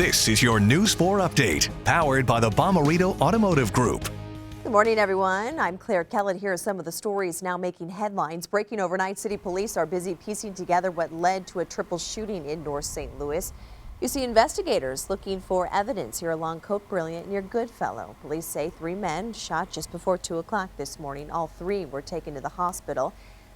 This is your News 4 update, powered by the Bomarito Automotive Group. Good morning, everyone. I'm Claire Kellett. Here are some of the stories now making headlines. Breaking overnight, city police are busy piecing together what led to a triple shooting in North St. Louis. You see investigators looking for evidence here along Cote Brilliant near Goodfellow. Police say 3 men shot just before 2 o'clock this morning. All 3 were taken to the hospital.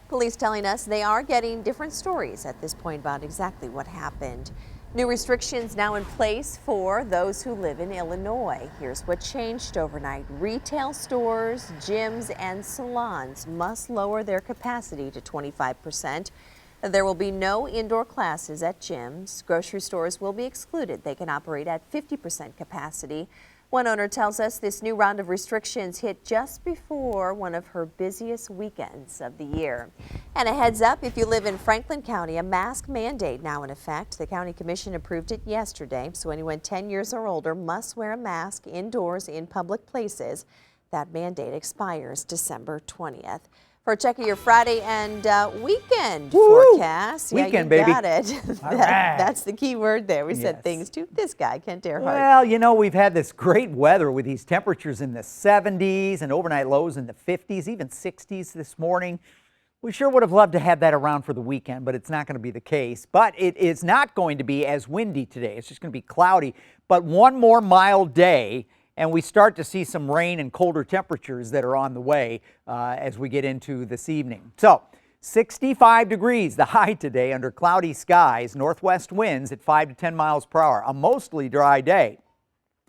Police telling us they are getting different stories at this point about exactly what happened. New restrictions now in place for those who live in Illinois. Here's what changed overnight. Retail stores, gyms, and salons must lower their capacity to 25%. There will be no indoor classes at gyms. Grocery stores will be excluded. They can operate at 50% capacity. One owner tells us this new round of restrictions hit just before one of her busiest weekends of the year. And a heads up, if you live in Franklin County, a mask mandate now in effect. The county commission approved it yesterday, so anyone 10 years or older must wear a mask indoors in public places. That mandate expires December 20th. For a check of your Friday and weekend forecast. Weekend, yeah, you baby. got it. That's the key word there. We said things to this guy, Kent Earhart. Well, you know, we've had this great weather with these temperatures in the 70s and overnight lows in the 50s, even 60s this morning. We sure would have loved to have that around for the weekend, but it's not going to be the case. But it is not going to be as windy today. It's just going to be cloudy. But one more mild day, and we start to see some rain and colder temperatures that are on the way as we get into this evening. So 65 degrees, the high today under cloudy skies, northwest winds at 5 to 10 miles per hour, a mostly dry day.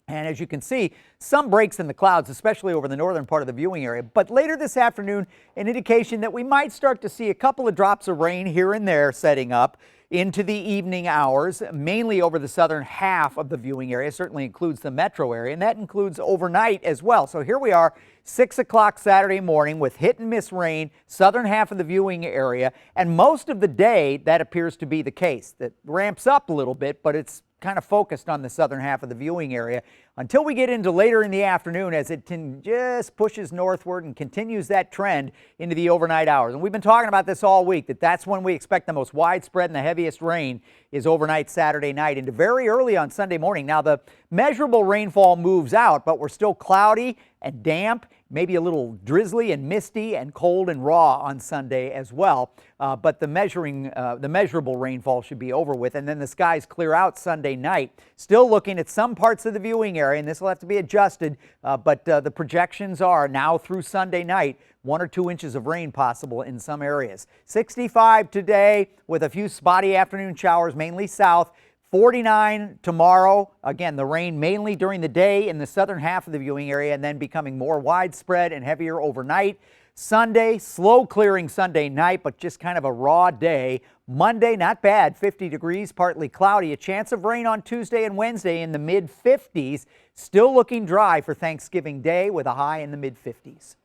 And as you can see, some breaks in the clouds, especially over the northern part of the viewing area. But later this afternoon, an indication that we might start to see a couple of drops of rain here and there setting up into the evening hours, mainly over the southern half of the viewing area. Certainly includes the metro area, and that includes overnight as well. So here we are, 6 o'clock Saturday morning with hit and miss rain, southern half of the viewing area, and most of the day that appears to be the case. That ramps up a little bit, but it's kind of focused on the southern half of the viewing area until we get into later in the afternoon as it just pushes northward and continues that trend into the overnight hours. And we've been talking about this all week, that's when we expect the most widespread and the heaviest rain is overnight Saturday night into very early on Sunday morning. Now the measurable rainfall moves out, but we're still cloudy and damp, maybe a little drizzly and misty and cold and raw on Sunday as well. But the measurable rainfall should be over with, and then the skies clear out Sunday night. Still looking at some parts of the viewing area, and this will have to be adjusted, but the projections are now through Sunday night, 1 or 2 inches of rain possible in some areas. 65 today with a few spotty afternoon showers, mainly south. 49 tomorrow. Again, the rain mainly during the day in the southern half of the viewing area and then becoming more widespread and heavier overnight. Sunday, slow clearing Sunday night, but just kind of a raw day. Monday, not bad, 50 degrees, partly cloudy. A chance of rain on Tuesday and Wednesday in the mid-50s. Still looking dry for Thanksgiving Day with a high in the mid-50s.